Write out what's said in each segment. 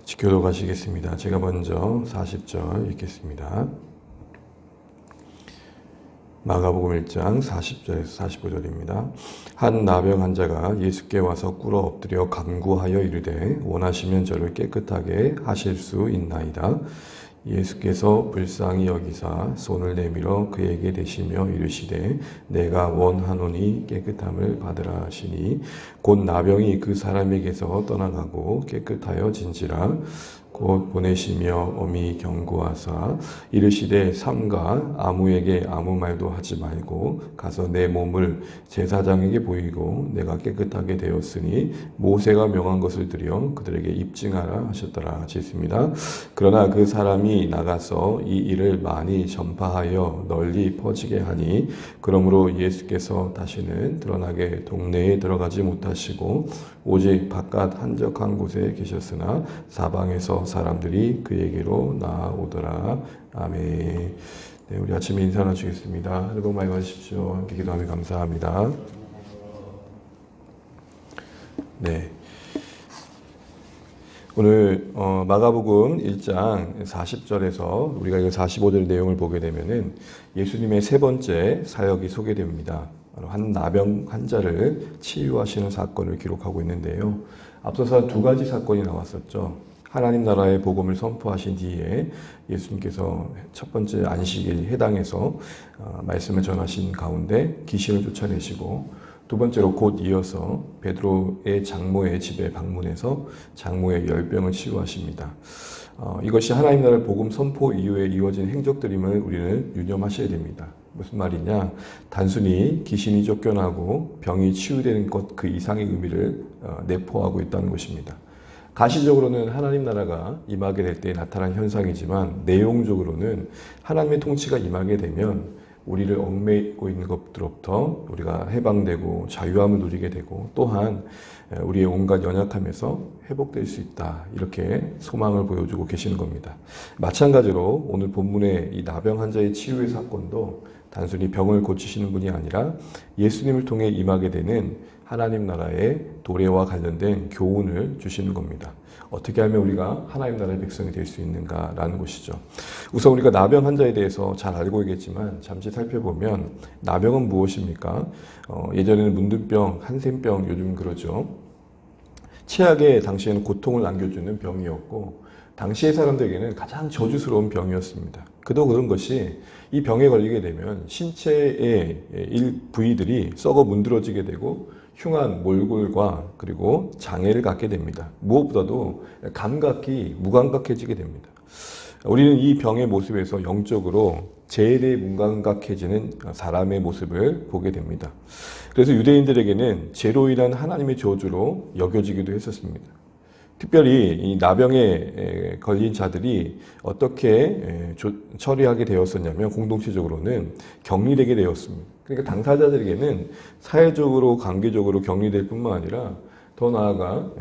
지켜도 가시겠습니다. 제가 먼저 40절 읽겠습니다. 마가복음 1장 40절에서 45절입니다. 한 나병 환자가 예수께 와서 꿇어 엎드려 간구하여 이르되 원하시면 저를 깨끗하게 하실 수 있나이다. 예수께서 불쌍히 여기사 손을 내밀어 그에게 대시며 이르시되 내가 원하노니 깨끗함을 받으라 하시니 곧 나병이 그 사람에게서 떠나가고 깨끗하여 진지라. 곧 보내시며 엄히 경고하사 이르시되 삼가 아무에게 아무 말도 하지 말고 가서 내 몸을 제사장에게 보이고 내가 깨끗하게 되었으니 모세가 명한 것을 드려 그들에게 입증하라 하셨더라 하셨습니다. 그러나 그 사람이 나가서 이 일을 많이 전파하여 널리 퍼지게 하니 그러므로 예수께서 다시는 드러나게 동네에 들어가지 못하시고 오직 바깥 한적한 곳에 계셨으나 사방에서 사람들이 그에게로 나아오더라. 아멘. 네, 우리 아침에 인사 나누시겠습니다. 새해 복 많이 받으십시오. 함께 기도하며 감사합니다. 네. 오늘 마가복음 1장 40절에서 우리가 이 45절 내용을 보게 되면은 예수님의 세 번째 사역이 소개됩니다. 한 나병 환자를 치유하시는 사건을 기록하고 있는데요. 앞서서 두 가지 사건이 나왔었죠. 하나님 나라의 복음을 선포하신 뒤에 예수님께서 첫 번째 안식일 해당해서 말씀을 전하신 가운데 귀신을 쫓아내시고 두 번째로 곧 이어서 베드로의 장모의 집에 방문해서 장모의 열병을 치유하십니다. 이것이 하나님 나라의 복음 선포 이후에 이어진 행적들임을 우리는 유념하셔야 됩니다. 무슨 말이냐? 단순히 귀신이 쫓겨나고 병이 치유되는 것 그 이상의 의미를 내포하고 있다는 것입니다. 가시적으로는 하나님 나라가 임하게 될 때 나타난 현상이지만 내용적으로는 하나님의 통치가 임하게 되면 우리를 얽매이고 있는 것들로부터 우리가 해방되고 자유함을 누리게 되고 또한 우리의 온갖 연약함에서 회복될 수 있다. 이렇게 소망을 보여주고 계시는 겁니다. 마찬가지로 오늘 본문의 이 나병 환자의 치유의 사건도 단순히 병을 고치시는 분이 아니라 예수님을 통해 임하게 되는 하나님 나라의 도래와 관련된 교훈을 주시는 겁니다. 어떻게 하면 우리가 하나님 나라의 백성이 될 수 있는가라는 것이죠. 우선 우리가 나병 환자에 대해서 잘 알고 있겠지만 잠시 살펴보면 나병은 무엇입니까? 예전에는 문둥병, 한센병, 요즘 그러죠. 최악의 당시에는 고통을 안겨주는 병이었고 당시의 사람들에게는 가장 저주스러운 병이었습니다. 그도 그런 것이 이 병에 걸리게 되면 신체의 부위들이 썩어 문드러지게 되고 흉한 몰골과 그리고 장애를 갖게 됩니다. 무엇보다도 감각이 무감각해지게 됩니다. 우리는 이 병의 모습에서 영적으로 재대무감각해지는 사람의 모습을 보게 됩니다. 그래서 유대인들에게는 죄로 인한 하나님의 저주로 여겨지기도 했었습니다. 특별히 이 나병에 걸린 자들이 어떻게 처리하게 되었었냐면 공동체적으로는 격리되게 되었습니다. 그러니까 당사자들에게는 사회적으로 관계적으로 격리될 뿐만 아니라 더 나아가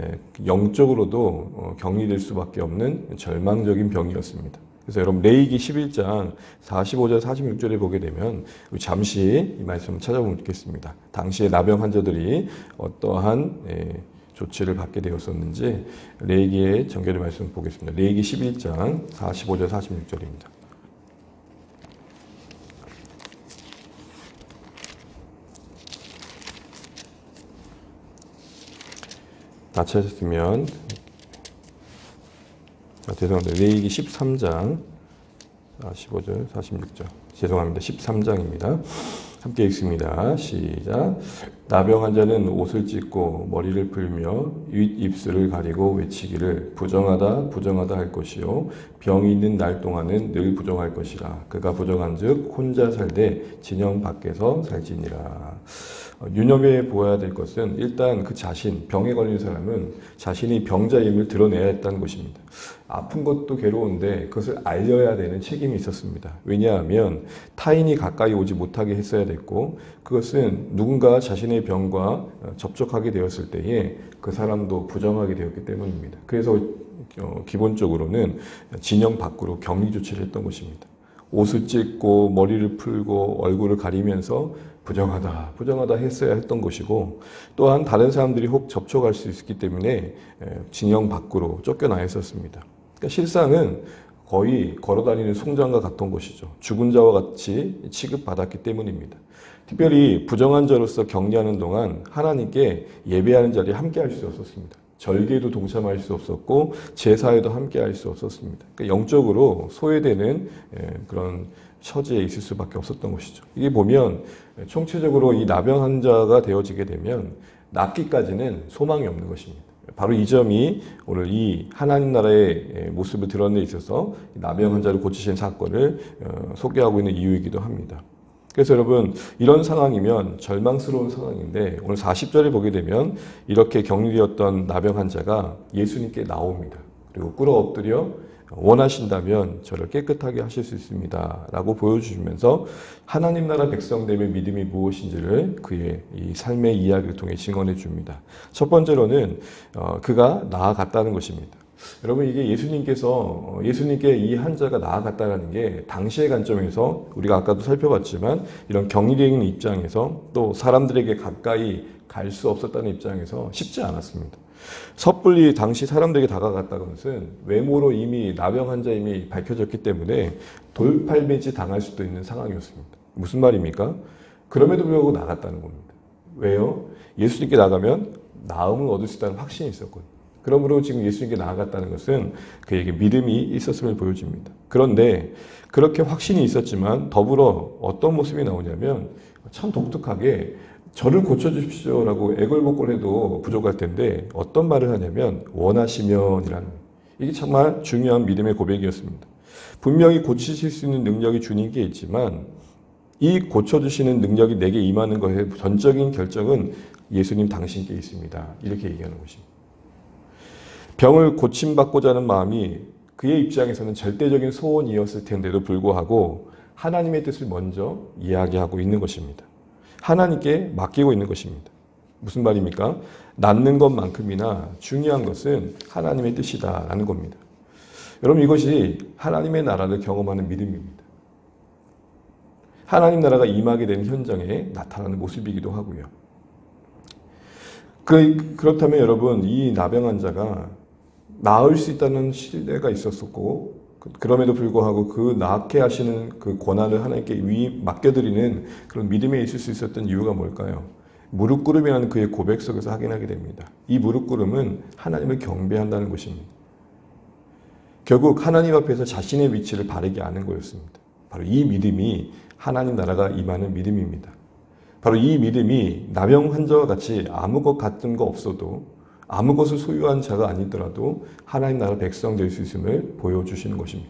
영적으로도 격리될 수밖에 없는 절망적인 병이었습니다. 그래서 여러분 레위기 11장 45절 46절에 보게 되면 잠시 이 말씀을 찾아보면 좋겠습니다. 당시에 나병 환자들이 어떠한 조치를 받게 되었었는지 레위기의 정결의 말씀을 보겠습니다. 레위기 11장 45절 46절입니다. 다 찾았으면 죄송합니다. 레위기 13장 45절 46절 죄송합니다. 13장입니다. 함께 읽습니다. 시작. 나병 환자는 옷을 찢고 머리를 풀며 윗입술을 가리고 외치기를 부정하다 부정하다 할 것이요 병이 있는 날 동안은 늘 부정할 것이라. 그가 부정한즉 혼자 살되 진영 밖에서 살지니라. 유념해 보아야 될 것은 일단 그 자신, 병에 걸린 사람은 자신이 병자임을 드러내야 했다는 것입니다. 아픈 것도 괴로운데 그것을 알려야 되는 책임이 있었습니다. 왜냐하면 타인이 가까이 오지 못하게 했어야 됐고 그것은 누군가 자신의 병과 접촉하게 되었을 때에 그 사람도 부정하게 되었기 때문입니다. 그래서 기본적으로는 진영 밖으로 격리 조치를 했던 것입니다. 옷을 찢고 머리를 풀고 얼굴을 가리면서 부정하다, 부정하다 했어야 했던 것이고, 또한 다른 사람들이 혹 접촉할 수 있기 때문에 진영 밖으로 쫓겨나 있었습니다. 그러니까 실상은 거의 걸어다니는 송장과 같은 것이죠. 죽은 자와 같이 취급받았기 때문입니다. 특별히 부정한 자로서 격리하는 동안 하나님께 예배하는 자리에 함께할 수 없었습니다. 절기에도 동참할 수 없었고 제사에도 함께할 수 없었습니다. 그러니까 영적으로 소외되는 그런 처지에 있을 수밖에 없었던 것이죠. 이게 보면 총체적으로 이 나병 환자가 되어지게 되면 낫기까지는 소망이 없는 것입니다. 바로 이 점이 오늘 이 하나님 나라의 모습을 드러내 있어서 나병 환자를 고치신 사건을 소개하고 있는 이유이기도 합니다. 그래서 여러분, 이런 상황이면 절망스러운 상황인데 오늘 40절에 보게 되면 이렇게 격리되었던 나병 환자가 예수님께 나옵니다. 그리고 꿇어 엎드려 원하신다면 저를 깨끗하게 하실 수 있습니다 라고 보여주시면서 하나님 나라 백성됨의 믿음이 무엇인지를 그의 이 삶의 이야기를 통해 증언해 줍니다. 첫 번째로는 그가 나아갔다는 것입니다. 여러분, 이게 예수님께 이 환자가 나아갔다는 게 당시의 관점에서 우리가 아까도 살펴봤지만 이런 격리되어 있는 입장에서 또 사람들에게 가까이 갈 수 없었다는 입장에서 쉽지 않았습니다. 섣불리 당시 사람들에게 다가갔다는 것은 외모로 이미 나병 환자임이 밝혀졌기 때문에 돌팔매지 당할 수도 있는 상황이었습니다. 무슨 말입니까? 그럼에도 불구하고 나갔다는 겁니다. 왜요? 예수님께 나가면 나음을 얻을 수 있다는 확신이 있었거든요. 그러므로 지금 예수님께 나아갔다는 것은 그에게 믿음이 있었음을 보여줍니다. 그런데 그렇게 확신이 있었지만 더불어 어떤 모습이 나오냐면 참 독특하게 저를 고쳐주십시오라고 애걸복걸해도 부족할 텐데 어떤 말을 하냐면 원하시면이라는, 이게 정말 중요한 믿음의 고백이었습니다. 분명히 고치실 수 있는 능력이 주님께 있지만 이 고쳐주시는 능력이 내게 임하는 것의 전적인 결정은 예수님 당신께 있습니다. 이렇게 얘기하는 것입니다. 병을 고침받고자 하는 마음이 그의 입장에서는 절대적인 소원이었을 텐데도 불구하고 하나님의 뜻을 먼저 이야기하고 있는 것입니다. 하나님께 맡기고 있는 것입니다. 무슨 말입니까? 낫는 것만큼이나 중요한 것은 하나님의 뜻이다라는 겁니다. 여러분, 이것이 하나님의 나라를 경험하는 믿음입니다. 하나님 나라가 임하게 되는 현장에 나타나는 모습이기도 하고요. 그렇다면 여러분, 이 나병 환자가 나을 수 있다는 신뢰가 있었었고, 그럼에도 불구하고 그 낫게 하시는 그 권한을 하나님께 맡겨드리는 그런 믿음에 있을 수 있었던 이유가 뭘까요? 무릎 꿇음이라는 그의 고백 속에서 확인하게 됩니다. 이 무릎 꿇음은 하나님을 경배한다는 것입니다. 결국 하나님 앞에서 자신의 위치를 바르게 아는 거였습니다. 바로 이 믿음이 하나님 나라가 임하는 믿음입니다. 바로 이 믿음이 나병 환자와 같이 아무것 같은 거 없어도 아무것을 소유한 자가 아니더라도 하나님 나라 백성 될 수 있음을 보여주시는 것입니다.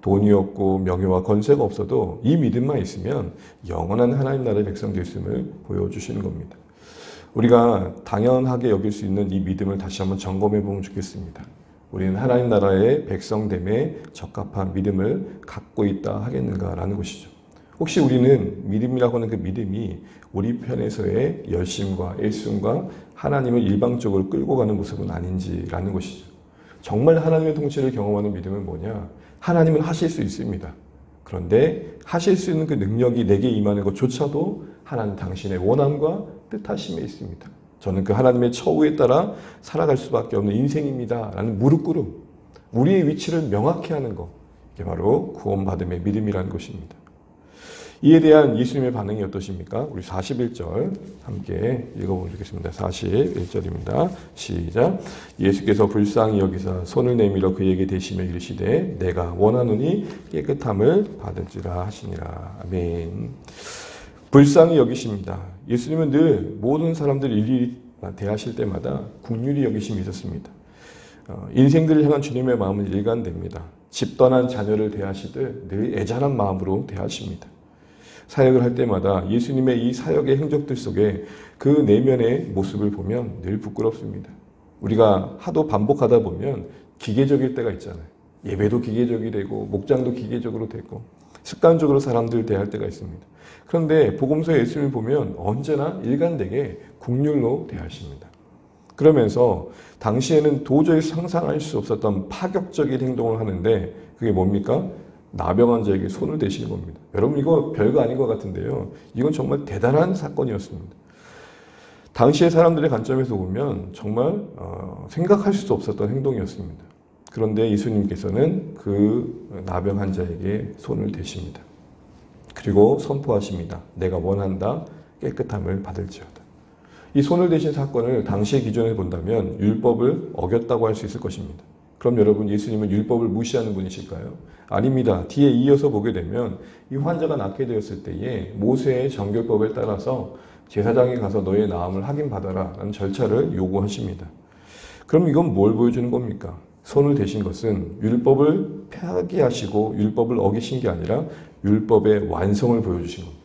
돈이 없고 명예와 권세가 없어도 이 믿음만 있으면 영원한 하나님 나라의 백성 될 수 있음을 보여주시는 겁니다. 우리가 당연하게 여길 수 있는 이 믿음을 다시 한번 점검해 보면 좋겠습니다. 우리는 하나님 나라의 백성됨에 적합한 믿음을 갖고 있다 하겠는가라는 것이죠. 혹시 우리는 믿음이라고 하는 그 믿음이 우리 편에서의 열심과 일순과 하나님을 일방적으로 끌고 가는 모습은 아닌지라는 것이죠. 정말 하나님의 통치를 경험하는 믿음은 뭐냐? 하나님은 하실 수 있습니다. 그런데 하실 수 있는 그 능력이 내게 임하는 것조차도 하나님 당신의 원함과 뜻하심에 있습니다. 저는 그 하나님의 처우에 따라 살아갈 수밖에 없는 인생입니다 라는 무릎 꿇음, 우리의 위치를 명확히 하는 것, 이게 바로 구원받음의 믿음이라는 것입니다. 이에 대한 예수님의 반응이 어떠십니까? 우리 41절 함께 읽어보면 좋겠습니다. 41절입니다. 시작. 예수께서 불쌍히 여기사 손을 내밀어 그에게 대시며 이르시되 내가 원하노니 깨끗함을 받을지라 하시니라. 아멘. 불쌍히 여기십니다. 예수님은 늘 모든 사람들을 일일이 대하실 때마다 긍휼히 여기심이 있었습니다. 인생들을 향한 주님의 마음은 일관됩니다. 집 떠난 자녀를 대하시듯 늘 애잔한 마음으로 대하십니다. 사역을 할 때마다 예수님의 이 사역의 행적들 속에 그 내면의 모습을 보면 늘 부끄럽습니다. 우리가 하도 반복하다 보면 기계적일 때가 있잖아요. 예배도 기계적이 되고 목장도 기계적으로 되고 습관적으로 사람들을 대할 때가 있습니다. 그런데 복음서의 예수님을 보면 언제나 일관되게 긍휼로 대하십니다. 그러면서 당시에는 도저히 상상할 수 없었던 파격적인 행동을 하는데 그게 뭡니까? 나병 환자에게 손을 대시는 겁니다. 여러분 이거 별거 아닌 것 같은데요. 이건 정말 대단한 사건이었습니다. 당시의 사람들의 관점에서 보면 정말 생각할 수도 없었던 행동이었습니다. 그런데 예수님께서는 그 나병 환자에게 손을 대십니다. 그리고 선포하십니다. 내가 원한다. 깨끗함을 받을지어다. 이 손을 대신 사건을 당시의 기준에 본다면 율법을 어겼다고 할 수 있을 것입니다. 그럼 여러분 예수님은 율법을 무시하는 분이실까요? 아닙니다. 뒤에 이어서 보게 되면 이 환자가 낫게 되었을 때에 모세의 정결법에 따라서 제사장에 가서 너의 나음을 확인받아라 라는 절차를 요구하십니다. 그럼 이건 뭘 보여주는 겁니까? 손을 대신 것은 율법을 폐하하시고 율법을 어기신 게 아니라 율법의 완성을 보여주신 겁니다.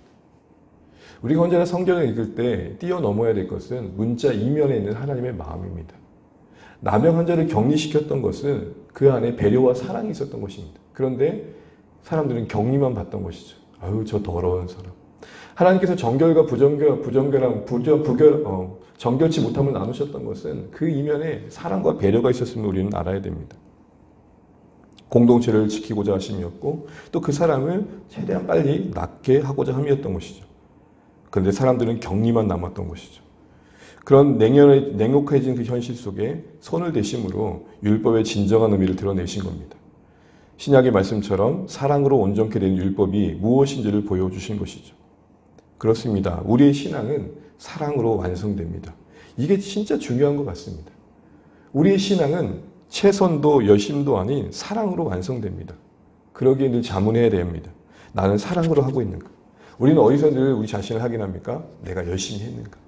우리가 언제나 성경을 읽을 때 뛰어넘어야 될 것은 문자 이면에 있는 하나님의 마음입니다. 나병 환자를 격리시켰던 것은 그 안에 배려와 사랑이 있었던 것입니다. 그런데 사람들은 격리만 받던 것이죠. 아유, 저 더러운 사람. 하나님께서 정결과 정결치 못함을 나누셨던 것은 그 이면에 사랑과 배려가 있었음을 우리는 알아야 됩니다. 공동체를 지키고자 하심이었고 또 그 사람을 최대한 빨리 낫게 하고자 함이었던 것이죠. 그런데 사람들은 격리만 남았던 것이죠. 그런 냉혹해진 그 현실 속에 손을 대심으로 율법의 진정한 의미를 드러내신 겁니다. 신약의 말씀처럼 사랑으로 온전케 된 율법이 무엇인지를 보여주신 것이죠. 그렇습니다. 우리의 신앙은 사랑으로 완성됩니다. 이게 진짜 중요한 것 같습니다. 우리의 신앙은 최선도 여심도 아닌 사랑으로 완성됩니다. 그러기에 늘 자문해야 됩니다. 나는 사랑으로 하고 있는가? 우리는 어디서 늘 우리 자신을 확인합니까? 내가 열심히 했는가?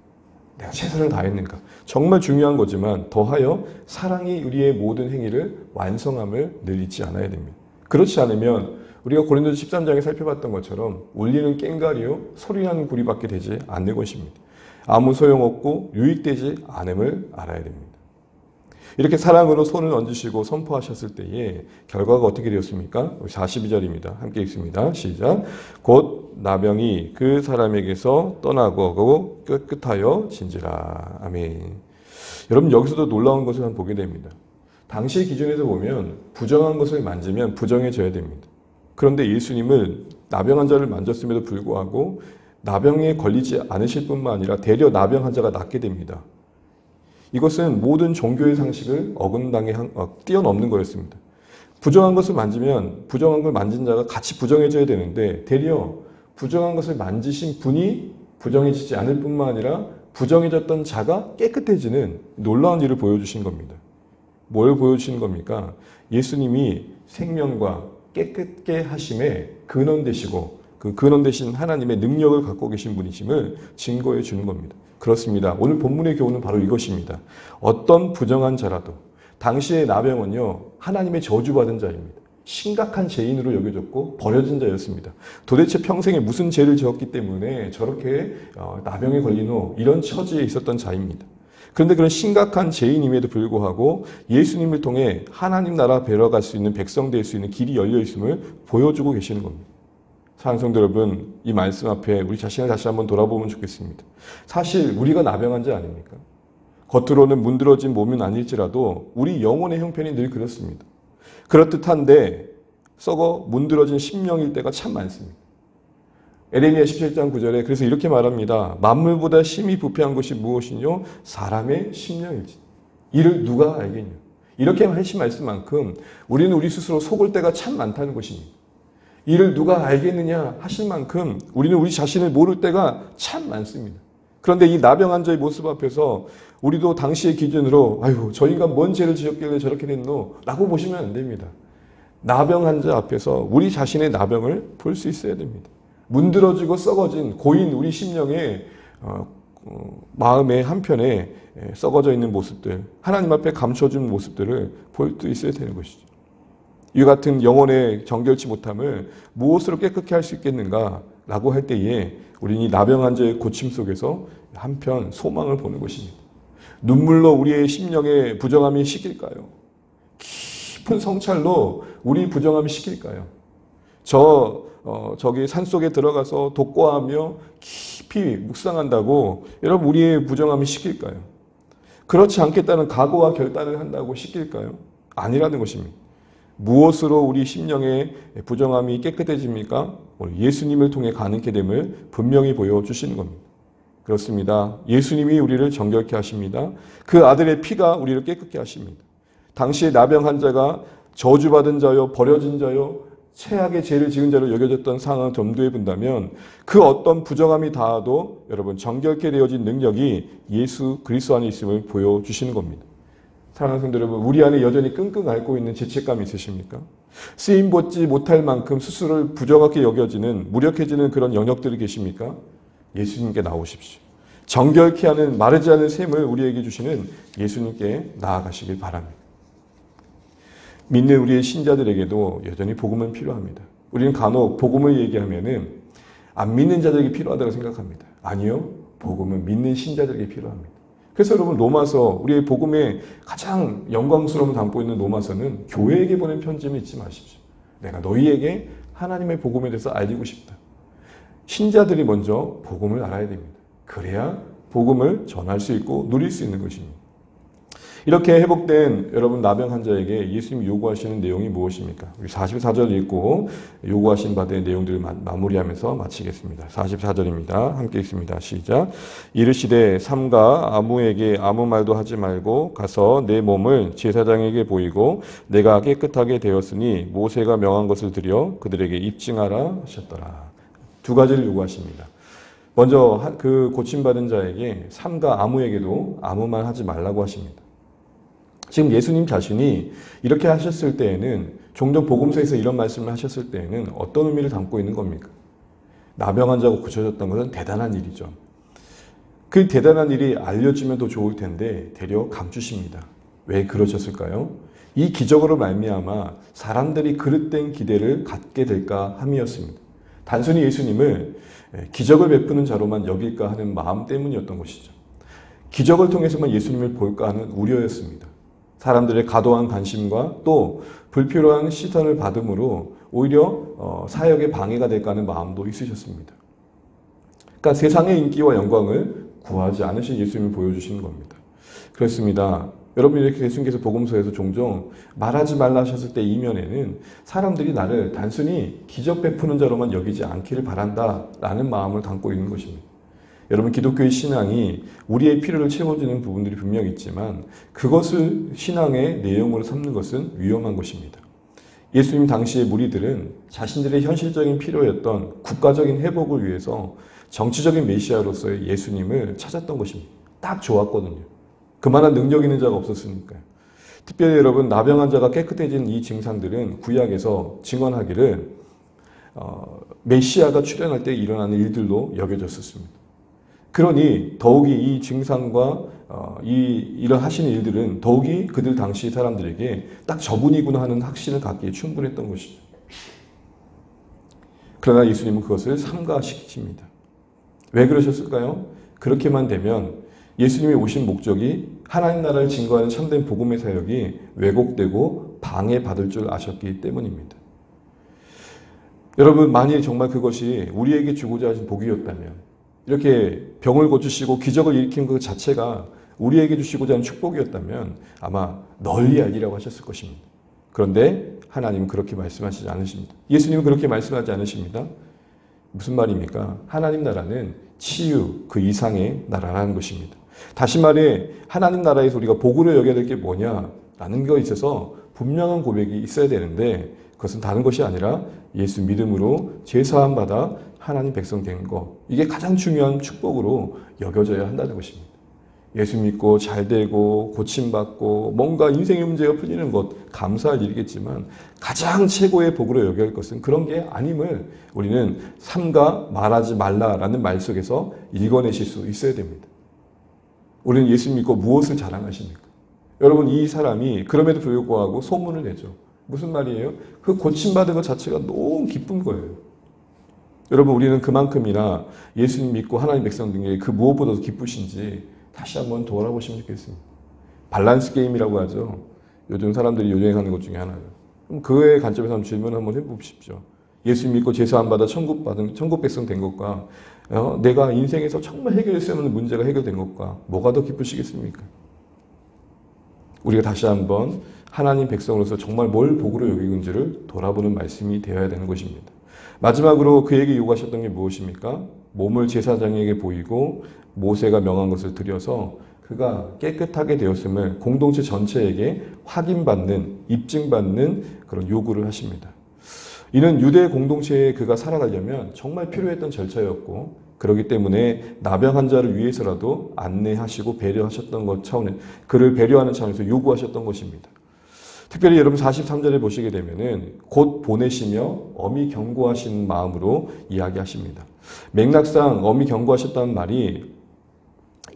내가 최선을 다했는가? 정말 중요한 거지만 더하여 사랑이 우리의 모든 행위를 완성함을 늘 잊지 않아야 됩니다. 그렇지 않으면 우리가 고린도서 13장에 살펴봤던 것처럼 울리는 꽹과리요 소리나는 구리밖에 되지 않는 것입니다. 아무 소용없고 유익되지 않음을 알아야 됩니다. 이렇게 사랑으로 손을 얹으시고 선포하셨을 때에 결과가 어떻게 되었습니까? 42절입니다. 함께 읽습니다. 시작. 곧 나병이 그 사람에게서 떠나고 깨끗하여 진지라. 아멘. 여러분 여기서도 놀라운 것을 한번 보게 됩니다. 당시의 기준에서 보면 부정한 것을 만지면 부정해져야 됩니다. 그런데 예수님은 나병 환자를 만졌음에도 불구하고 나병에 걸리지 않으실 뿐만 아니라 되려 나병 환자가 낫게 됩니다. 이것은 모든 종교의 상식을 뛰어넘는 거였습니다. 부정한 것을 만지면 부정한 걸 만진 자가 같이 부정해져야 되는데 되려 부정한 것을 만지신 분이 부정해지지 않을 뿐만 아니라 부정해졌던 자가 깨끗해지는 놀라운 일을 보여주신 겁니다. 뭘 보여주시는 겁니까? 예수님이 생명과 깨끗게 하심의 근원 되시고 그 근원 되신 하나님의 능력을 갖고 계신 분이심을 증거해 주는 겁니다. 그렇습니다. 오늘 본문의 교훈은 바로 이것입니다. 어떤 부정한 자라도 당시의 나병은요 하나님의 저주받은 자입니다. 심각한 죄인으로 여겨졌고 버려진 자였습니다. 도대체 평생에 무슨 죄를 지었기 때문에 저렇게 나병에 걸린 후 이런 처지에 있었던 자입니다. 그런데 그런 심각한 죄인임에도 불구하고 예수님을 통해 하나님 나라 뵈러 수 있는 백성 될 수 있는 길이 열려 있음을 보여주고 계시는 겁니다. 사랑하는 성도 여러분, 이 말씀 앞에 우리 자신을 다시 한번 돌아보면 좋겠습니다. 사실 우리가 나병한 자 아닙니까? 겉으로는 문드러진 몸은 아닐지라도 우리 영혼의 형편이 늘 그렇습니다. 그렇듯한데 썩어 문드러진 심령일 때가 참 많습니다. 에레미야 17장 9절에 그래서 이렇게 말합니다. 만물보다 심히 부패한 것이 무엇이뇨? 사람의 심령이지. 이를 누가 알겠냐? 이렇게 하신 말씀만큼 우리는 우리 스스로 속을 때가 참 많다는 것입니다. 이를 누가 알겠느냐 하실 만큼 우리는 우리 자신을 모를 때가 참 많습니다. 그런데 이 나병 환자의 모습 앞에서 우리도 당시의 기준으로 아유 저 인간 뭔 죄를 지었길래 저렇게 됐노? 라고 보시면 안 됩니다. 나병 환자 앞에서 우리 자신의 나병을 볼 수 있어야 됩니다. 문드러지고 썩어진 고인 우리 심령의 마음의 한편에 썩어져 있는 모습들, 하나님 앞에 감춰준 모습들을 볼 수 있어야 되는 것이죠. 이 같은 영혼의 정결치 못함을 무엇으로 깨끗게 할 수 있겠는가 라고 할 때에 우리는 이 나병 환자의 고침 속에서 한편 소망을 보는 것입니다. 눈물로 우리의 심령의 부정함이 식힐까요? 깊은 성찰로 우리 부정함이 식힐까요? 저기 산속에 들어가서 독거하며 깊이 묵상한다고 여러분 우리의 부정함이 식힐까요? 그렇지 않겠다는 각오와 결단을 한다고 식힐까요? 아니라는 것입니다. 무엇으로 우리 심령의 부정함이 깨끗해집니까? 예수님을 통해 가능케 됨을 분명히 보여주시는 겁니다. 그렇습니다. 예수님이 우리를 정결케 하십니다. 그 아들의 피가 우리를 깨끗게 하십니다. 당시에 나병 환자가 저주받은 자요, 버려진 자요, 최악의 죄를 지은 자로 여겨졌던 상황을 점도해 본다면 그 어떤 부정함이 닿아도 여러분 정결케 되어진 능력이 예수 그리스도 안에 있음을 보여주시는 겁니다. 사랑하는 성도 여러분, 우리 안에 여전히 끙끙 앓고 있는 죄책감이 있으십니까? 쓰임받지 못할 만큼 스스로를 부정하게 여겨지는, 무력해지는 그런 영역들이 계십니까? 예수님께 나오십시오. 정결케 하는 마르지 않은 샘을 우리에게 주시는 예수님께 나아가시길 바랍니다. 믿는 우리의 신자들에게도 여전히 복음은 필요합니다. 우리는 간혹 복음을 얘기하면은 안 믿는 자들에게 필요하다고 생각합니다. 아니요. 복음은 믿는 신자들에게 필요합니다. 그래서 여러분 로마서, 우리의 복음의 가장 영광스러움을 담고 있는 로마서는 교회에게 보낸 편지를 잊지 마십시오. 내가 너희에게 하나님의 복음에 대해서 알리고 싶다. 신자들이 먼저 복음을 알아야 됩니다. 그래야 복음을 전할 수 있고 누릴 수 있는 것입니다. 이렇게 회복된 여러분 나병 환자에게 예수님이 요구하시는 내용이 무엇입니까? 우리 44절 읽고 요구하신 바의 내용들을 마무리하면서 마치겠습니다. 44절입니다. 함께 읽습니다. 시작. 이르시되 삼가 아무에게 아무 말도 하지 말고 가서 내 몸을 제사장에게 보이고 내가 깨끗하게 되었으니 모세가 명한 것을 드려 그들에게 입증하라 하셨더라. 두 가지를 요구하십니다. 먼저 그 고침받은 자에게 삼가 아무에게도 아무 말 하지 말라고 하십니다. 지금 예수님 자신이 이렇게 하셨을 때에는, 종종 복음서에서 이런 말씀을 하셨을 때에는 어떤 의미를 담고 있는 겁니까? 나병 환자가 고쳐졌던 것은 대단한 일이죠. 그 대단한 일이 알려지면 더 좋을 텐데 되려 감추십니다. 왜 그러셨을까요? 이 기적으로 말미암아 사람들이 그릇된 기대를 갖게 될까 함이었습니다. 단순히 예수님을 기적을 베푸는 자로만 여길까 하는 마음 때문이었던 것이죠. 기적을 통해서만 예수님을 볼까 하는 우려였습니다. 사람들의 과도한 관심과 또 불필요한 시선을 받음으로 오히려 사역에 방해가 될까 하는 마음도 있으셨습니다. 그러니까 세상의 인기와 영광을 구하지 않으신 예수님을 보여주시는 겁니다. 그렇습니다. 여러분, 이렇게 예수님께서 복음서에서 종종 말하지 말라 하셨을 때 이면에는 사람들이 나를 단순히 기적 베푸는 자로만 여기지 않기를 바란다라는 마음을 담고 있는 것입니다. 여러분, 기독교의 신앙이 우리의 필요를 채워주는 부분들이 분명히 있지만 그것을 신앙의 내용으로 삼는 것은 위험한 것입니다. 예수님 당시의 무리들은 자신들의 현실적인 필요였던 국가적인 회복을 위해서 정치적인 메시아로서의 예수님을 찾았던 것입니다. 딱 좋았거든요. 그만한 능력 있는 자가 없었으니까요. 특별히 여러분, 나병 환자가 깨끗해진 이 증상들은 구약에서 증언하기를 메시아가 출현할 때 일어나는 일들로 여겨졌었습니다. 그러니 더욱이 이 증상과 이런 하시는 일들은 더욱이 그들 당시 사람들에게 딱 저분이구나 하는 확신을 갖기에 충분했던 것이죠. 그러나 예수님은 그것을 삼가시키십니다. 왜 그러셨을까요? 그렇게만 되면 예수님이 오신 목적이 하나님 나라를 증거하는 참된 복음의 사역이 왜곡되고 방해받을 줄 아셨기 때문입니다. 여러분, 만일 정말 그것이 우리에게 주고자 하신 복이었다면, 이렇게 병을 고치시고 기적을 일으킨 그 자체가 우리에게 주시고자 하는 축복이었다면 아마 널리 알리라고 하셨을 것입니다. 그런데 하나님은 그렇게 말씀하시지 않으십니다. 예수님은 그렇게 말씀하지 않으십니다. 무슨 말입니까? 하나님 나라는 치유 그 이상의 나라라는 것입니다. 다시 말해 하나님 나라에서 우리가 복으로 여겨야 될 게 뭐냐라는 것에 있어서 분명한 고백이 있어야 되는데 그것은 다른 것이 아니라 예수 믿음으로 죄사함 받아 하나님 백성 된 것, 이게 가장 중요한 축복으로 여겨져야 한다는 것입니다. 예수 믿고 잘 되고 고침받고 뭔가 인생의 문제가 풀리는 것, 감사할 일이겠지만 가장 최고의 복으로 여겨야 할 것은 그런 게 아님을 우리는 삼가 말하지 말라라는 말 속에서 읽어내실 수 있어야 됩니다. 우리는 예수 믿고 무엇을 자랑하십니까? 여러분, 이 사람이 그럼에도 불구하고 소문을 내죠. 무슨 말이에요? 그 고침받은 것 자체가 너무 기쁜 거예요. 여러분, 우리는 그만큼이나 예수님 믿고 하나님 백성 등에 그 무엇보다도 기쁘신지 다시 한번 돌아보시면 좋겠습니다. 밸런스 게임이라고 하죠. 요즘 사람들이 요즘하는 것 중에 하나예요. 그럼 그의 관점에서 한번 질문을 한번 해보십시오. 예수 믿고 제사함 받아 천국 백성 된 것과 내가 인생에서 정말 해결할 수 없는 문제가 해결된 것과 뭐가 더 기쁘시겠습니까? 우리가 다시 한번 하나님 백성으로서 정말 뭘 복으로 여기는지를 돌아보는 말씀이 되어야 되는 것입니다. 마지막으로 그에게 요구하셨던 게 무엇입니까? 몸을 제사장에게 보이고 모세가 명한 것을 드려서 그가 깨끗하게 되었음을 공동체 전체에게 확인받는, 입증받는 그런 요구를 하십니다. 이는 유대 공동체에 그가 살아가려면 정말 필요했던 절차였고, 그렇기 때문에 나병 환자를 위해서라도 안내하시고 배려하셨던 것 차원에, 그를 배려하는 차원에서 요구하셨던 것입니다. 특별히 여러분 43절에 보시게 되면은 곧 보내시며 엄히 경고하신 마음으로 이야기하십니다. 맥락상 엄히 경고하셨다는 말이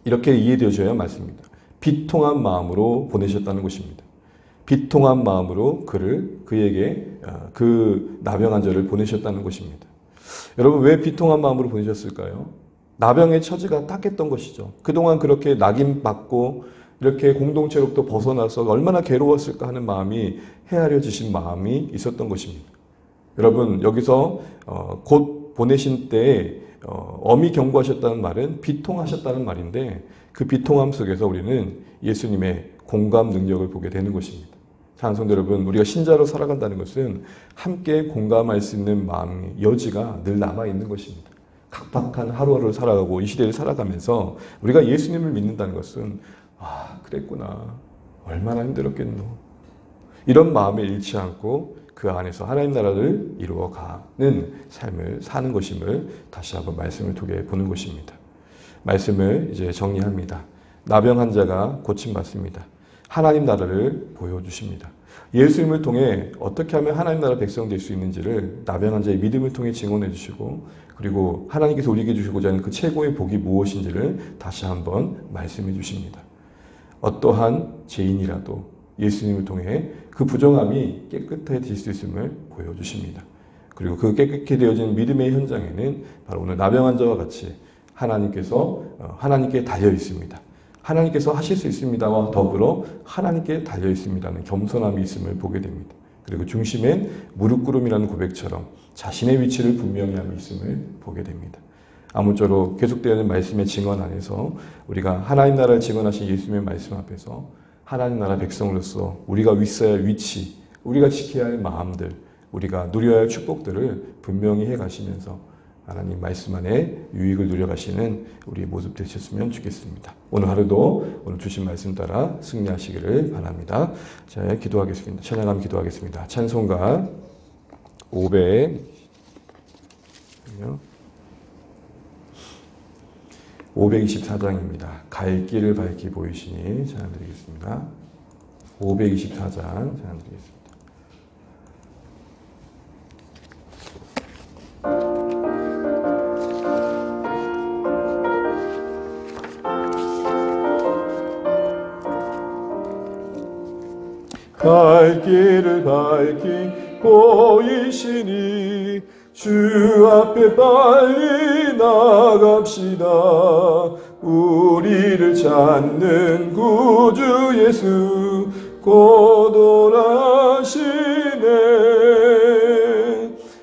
이렇게 이해되어져야 맞습니다. 비통한 마음으로 보내셨다는 것입니다. 비통한 마음으로 그에게 그 나병 환자를 보내셨다는 것입니다. 여러분 왜 비통한 마음으로 보내셨을까요? 나병의 처지가 딱했던 것이죠. 그동안 그렇게 낙인받고 이렇게 공동체로부터 벗어나서 얼마나 괴로웠을까 하는 마음이 헤아려지신 마음이 있었던 것입니다. 여러분 여기서 곧 보내신 때에 엄히 경고하셨다는 말은 비통하셨다는 말인데, 그 비통함 속에서 우리는 예수님의 공감 능력을 보게 되는 것입니다. 찬송도 여러분, 우리가 신자로 살아간다는 것은 함께 공감할 수 있는 마음의 여지가 늘 남아있는 것입니다. 각박한 하루하루를 살아가고 이 시대를 살아가면서 우리가 예수님을 믿는다는 것은 그랬구나, 얼마나 힘들었겠노, 이런 마음에 잃지 않고 그 안에서 하나님 나라를 이루어가는 삶을 사는 것임을 다시 한번 말씀을 통해 보는 것입니다. 말씀을 이제 정리합니다. 나병 환자가 고침받습니다. 하나님 나라를 보여주십니다. 예수님을 통해 어떻게 하면 하나님 나라 백성 될 수 있는지를 나병 환자의 믿음을 통해 증언해 주시고, 그리고 하나님께서 우리에게 주시고자 하는 그 최고의 복이 무엇인지를 다시 한번 말씀해 주십니다. 어떠한 죄인이라도 예수님을 통해 그 부정함이 깨끗해질 수 있음을 보여주십니다. 그리고 그 깨끗게 되어진 믿음의 현장에는 바로 오늘 나병 환자와 같이 하나님께 달려 있습니다. 하나님께서 하실 수 있습니다와 더불어 하나님께 달려 있습니다는 겸손함이 있음을 보게 됩니다. 그리고 중심엔 무릎꿇음이라는 고백처럼 자신의 위치를 분명히 함이 있음을 보게 됩니다. 아무쪼록 계속되는 말씀의 증언 안에서 우리가 하나님 나라를 증언하신 예수님의 말씀 앞에서 하나님 나라 백성으로서 우리가 있어야 할 위치, 우리가 지켜야 할 마음들, 우리가 누려야 할 축복들을 분명히 해가시면서 하나님 말씀 안에 유익을 누려가시는 우리의 모습 되셨으면 좋겠습니다. 오늘 하루도 오늘 주신 말씀 따라 승리하시기를 바랍니다. 자, 기도하겠습니다. 찬양하며 기도하겠습니다. 찬송가 524장입니다. 갈 길을 밝히 보이시니 찬양드리겠습니다. 524장 찬양드리겠습니다. 갈 길을 밝히 보이시니 주 앞에 빨리 나갑시다. 우리를 찾는 구주 예수 곧 오라시네.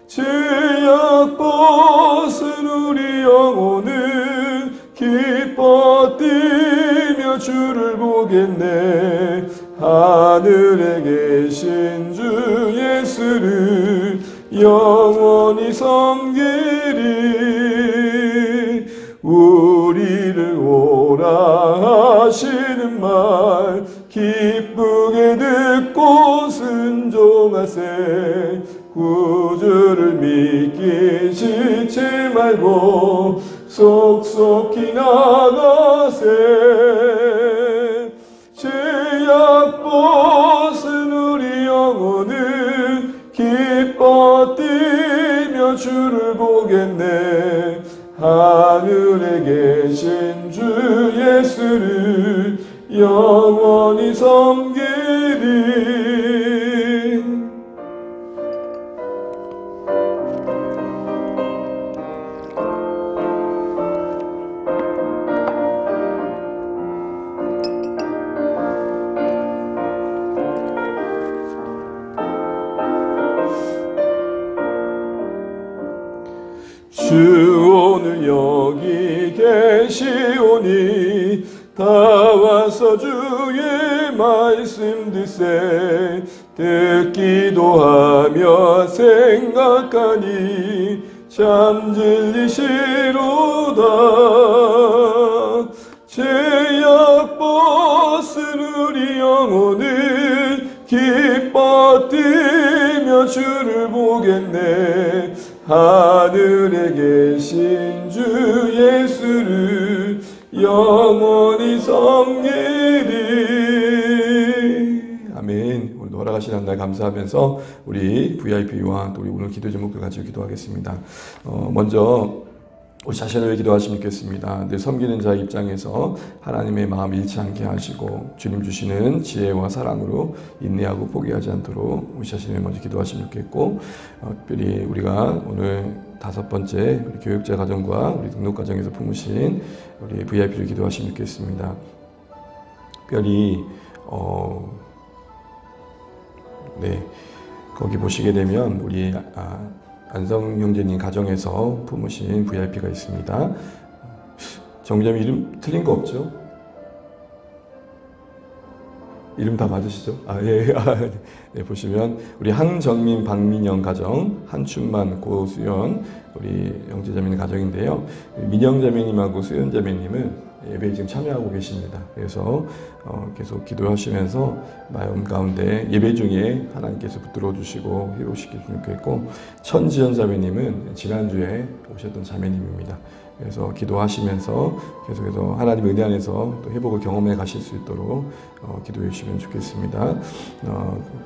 죄악 벗은 우리 영혼은 기뻐 뛰며 주를 보겠네. 하늘에 계신 주 예수를 영원히 섬기리. 우리를 오라 하시는 말 기쁘게 듣고 순종하세. 구주를 믿기 지체 말고 속속히 나가세. 죄악 벗은 우리 영혼은 기뻐 뛰며 주를 보겠네. 하늘에 계신 주 예수를 영원히 섬기리. 주 오늘 여기 계시오니 다 와서 주 말씀 듣세 듣기도 하며 생각하니 참 진리시로다. 죄악 벗은 우리 영혼은 기뻐 뛰며 주를 보겠네. 하늘에 계신 주 예수를 영원히 섬기리. 아멘. 오늘 돌아가시는 날 감사하면서 우리 VIP와 또 우리 오늘 기도 제목들 가지고 기도하겠습니다. 먼저 우리 자신을 위해 기도하시면 좋겠습니다. 늘 섬기는 자 입장에서 하나님의 마음 잃지 않게 하시고 주님 주시는 지혜와 사랑으로 인내하고 포기하지 않도록 우리 자신을 위해 먼저 기도하시면 좋겠고, 특별히 우리가 오늘 5번째 우리 교육자 가정과 우리 등록 가정에서 품으신 우리 VIP를 기도하시면 좋겠습니다. 특별히 거기 보시게 되면 우리 안성 형제님 가정에서 품으신 VIP가 있습니다. 정점이 이름 틀린 거 없죠? 이름 다 맞으시죠? 네, 보시면 우리 한정민, 박민영 가정, 한춘만, 고수연 우리 형제자매님 가정인데요. 민영자매님하고 수연자매님은 예배에 지금 참여하고 계십니다. 그래서 계속 기도하시면서 마음 가운데 예배 중에 하나님께서 붙들어 주시고 회복시키시면 좋겠고, 천지연 자매님은 지난주에 오셨던 자매님입니다. 그래서 기도하시면서 계속해서 하나님 은혜 안에서 또 회복을 경험해 가실 수 있도록 기도해 주시면 좋겠습니다.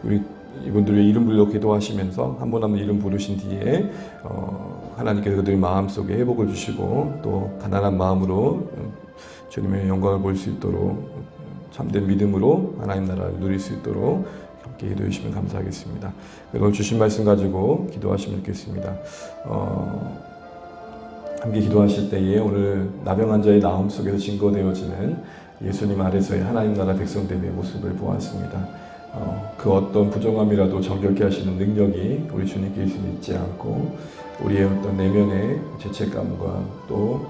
우리 이분들 위해 이름 불러 기도하시면서 한 분 한 분 이름 부르신 뒤에 하나님께서 그들 마음속에 회복을 주시고 또 가난한 마음으로 주님의 영광을 볼 수 있도록 참된 믿음으로 하나님 나라를 누릴 수 있도록 함께 기도해 주시면 감사하겠습니다. 오늘 주신 말씀 가지고 기도하시면 좋겠습니다. 함께 기도하실 때에 오늘 나병 환자의 나음 속에서 증거되어지는 예수님 아래서의 하나님 나라 백성됨의 모습을 보았습니다. 그 어떤 부정함이라도 정결케 하시는 능력이 우리 주님께 있지 않고 우리의 어떤 내면의 죄책감과 또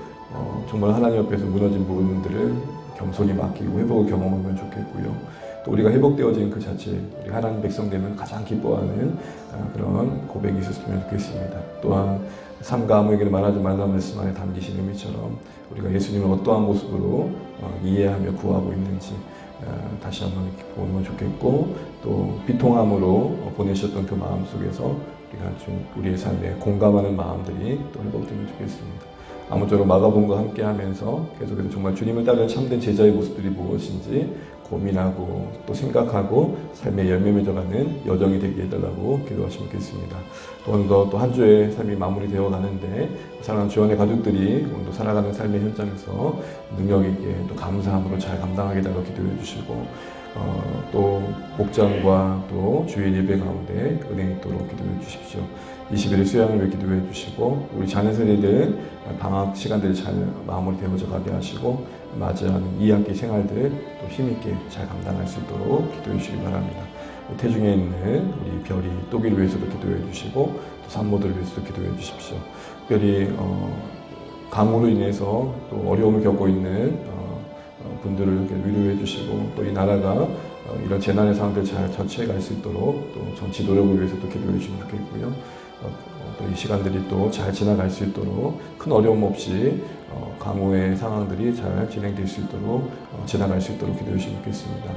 정말 하나님 앞에서 무너진 부분들을 겸손히 맡기고 회복을 경험하면 좋겠고요. 또 우리가 회복되어진 그 자체, 우리 하나님 백성됨을 가장 기뻐하는 그런 고백이 있었으면 좋겠습니다. 또한 삼가 아무에게는 말하지 말라는 말씀 안에 담기신 의미처럼 우리가 예수님을 어떠한 모습으로 이해하며 구하고 있는지 다시 한번 이렇게 보면 좋겠고, 또 비통함으로 보내셨던 그 마음 속에서 우리가 좀 우리의 삶에 공감하는 마음들이 또 회복되면 좋겠습니다. 아무쪼록 마가복음과 함께하면서 계속해서 정말 주님을 따르는 참된 제자의 모습들이 무엇인지 고민하고 또 생각하고 삶의 열매 맺어가는 여정이 되게 해달라고 기도하시면 좋겠습니다. 또 오늘도 또 한 주의 삶이 마무리되어 가는데 사랑하는 주원의 가족들이 오늘도 살아가는 삶의 현장에서 능력 있게 또 감사함으로 잘 감당하게 달라고 기도해 주시고, 또 목장과 또 주일 예배 가운데 은혜 있도록 기도해 주십시오. 20일의 수양을 위해 기도해 주시고 우리 자녀세대들 방학 시간들이 잘 마무리되어져 가게 하시고 맞이하는 2학기 생활들 또 힘있게 잘 감당할 수 있도록 기도해 주시기 바랍니다. 태중에 있는 우리 별이 또기를 위해서도 기도해 주시고 또 산모들을 위해서도 기도해 주십시오. 특별히 강우로 인해서 또 어려움을 겪고 있는 분들을 위로해 주시고 또 이 나라가 이런 재난의 상황들 잘 처치해 갈 수 있도록 또 정치 노력을 위해서도 기도해 주시면 좋겠고요. 또 이 시간들이 또 잘 지나갈 수 있도록 큰 어려움 없이 강우의 상황들이 잘 진행될 수 있도록 지나갈 수 있도록 기도해 주시면 좋겠습니다.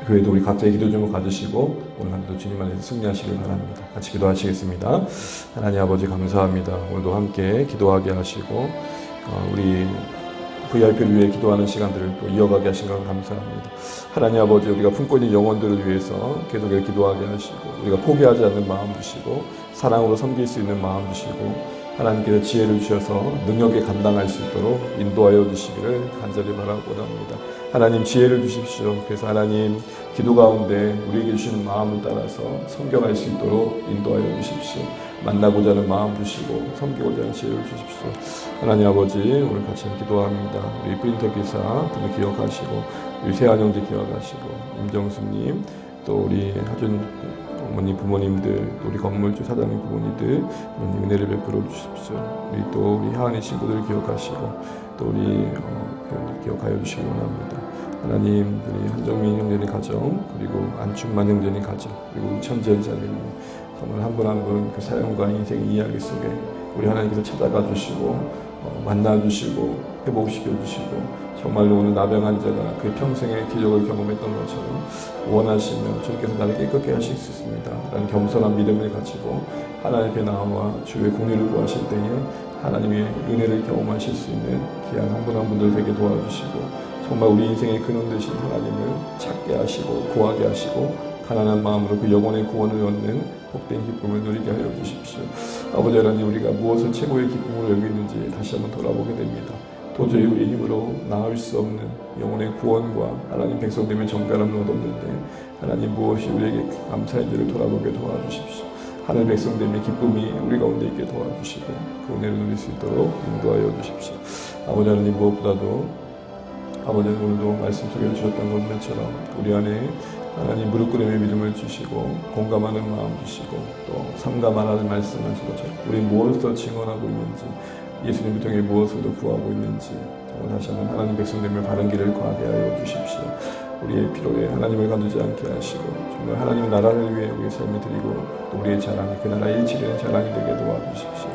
교회도 우리 각자의 기도 제목 가지시고 오늘 하루도 주님 안에서 승리하시길 바랍니다. 같이 기도하시겠습니다. 하나님 아버지 감사합니다. 오늘도 함께 기도하게 하시고 우리 VIP를 위해 기도하는 시간들을 또 이어가게 하신 것 감사합니다. 하나님 아버지 우리가 품고 있는 영혼들을 위해서 계속해서 기도하게 하시고 우리가 포기하지 않는 마음 주시고 사랑으로 섬길 수 있는 마음 주시고 하나님께서 지혜를 주셔서 능력에 감당할 수 있도록 인도하여 주시기를 간절히 바라고자 합니다. 하나님 지혜를 주십시오. 그래서 하나님 기도 가운데 우리에게 주시는 마음을 따라서 섬겨갈 수 있도록 인도하여 주십시오. 만나고자 하는 마음 주시고 섬기고자 하는 지혜를 주십시오. 하나님 아버지 오늘 같이 기도합니다. 우리 프린터 기사 분을 기억하시고 우리 세한 형제 기억하시고 임정수님 또 우리 하준 어머니 부모님들 또 우리 건물주 사장님 부모님들 은혜를 베풀어 주십시오. 우리 또 우리 하은의 친구들 기억하시고 또 우리 기억하여 주시기 원합니다. 하나님, 우리 한정민 형제님 가정, 그리고 안춘만 형제님 가정, 그리고 천지연자님, 정말 한 분 한 분 그 사연과 인생의 이야기 속에 우리 하나님께서 찾아가 주시고 만나주시고 회복시켜주시고, 정말로 오늘 나병 환자가 그 평생의 기적을 경험했던 것처럼 원하시면 주님께서 나를 깨끗게 하실 수 있습니다 라는 겸손한 믿음을 가지고 하나님 앞에 나와 주의 공의를 구하실 때에 하나님의 은혜를 경험하실 수 있는 귀한 한 분 한 분들 되게 도와주시고, 정말 우리 인생의 근원 되신 하나님을 찾게 하시고 구하게 하시고 가난한 마음으로 그 영혼의 구원을 얻는 복된 기쁨을 누리게 하여 주십시오. 아버지 하나님, 우리가 무엇을 최고의 기쁨으로 여기는지 다시 한번 돌아보게 됩니다. 도저히 우리 힘으로 나을 수 없는 영혼의 구원과 하나님 백성됨의 정결함을 얻었는데 하나님 무엇이 우리에게 감사인지를 돌아보게 도와주십시오. 하늘 백성됨의 기쁨이 우리 가운데 있게 도와주시고 그 은혜를 누릴 수 있도록 인도하여 주십시오. 아버지 하나님, 무엇보다도 아버지 오늘도 말씀 속에 주셨던 것처럼 우리 안에 하나님 무릎 꿇음의 믿음을 주시고 공감하는 마음 주시고 또 삼가하는 말씀하신 것처럼 우리 무엇을 증언하고 있는지, 예수님을 통해 무엇을 더 구하고 있는지 정말 다시 한번 하나님 백성됨을 바른 길을 구하게 하여 주십시오. 우리의 필요에 하나님을 가두지 않게 하시고 정말 하나님 나라를 위해 우리의 삶을 드리고 또 우리의 자랑이 그 나라의 일치되는 자랑이 되게 도와주십시오.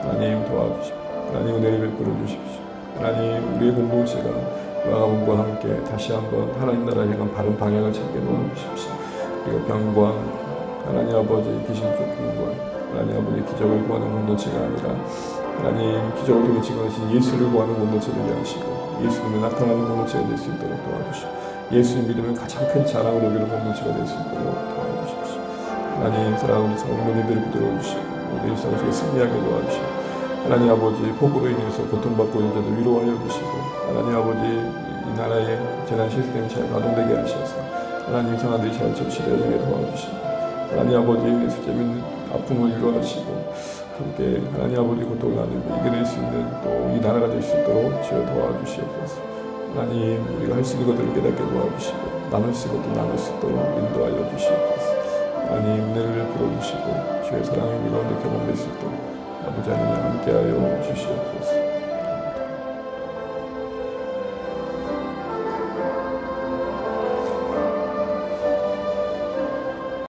하나님 도와주십시오. 하나님 은혜를 베풀어 주십시오. 하나님, 우리의 공동체가 마가복음과 함께 다시 한번 하나님 나라에 향한 바른 방향을 찾게 도와주십시오. 그리고 병과 하나님 아버지 귀신 쫓김과 하나님 아버지 기적을 구하는 공동체가 아니라 하나님 기적을 통해 증언하신 예수를 구하는 공동체 되게 하시고 예수님을 나타나는 공동체가 될 수 있도록 도와주시고 예수님 믿음을 가장 큰 자랑으로 여기는 공동체가 될 수 있도록 도와주십시오. 하나님, 사랑하는 성도님들을 붙들어 주시고 우리 일상 속에 승리하게 도와주시고 하나님 아버지, 폭우로 인해서 고통받고 있는 자들 위로하여 주시고 하나님 아버지, 이 나라의 재난 시스템이 잘 가동되게 하셔서 하나님 상황들이 잘 처치되어지게 도와주시고 하나님 아버지, 수재민 아픔을 위로하시고 함께 하나님 아버지 고통을 나누고 이겨낼 수 있는 또 이 나라가 될 수 있도록 주여 도와주시옵소서. 하나님, 우리가 할 수 있는 것들을 깨닫게 도와주시고 나눌 수 있는 것들 나눌 수 있도록 인도하여 주시옵소서. 하나님, 은혜를 풀어주시고 주의 사랑의 위로를 경험될 수 있도록 아버지 하나님 함께하여 주시옵소서.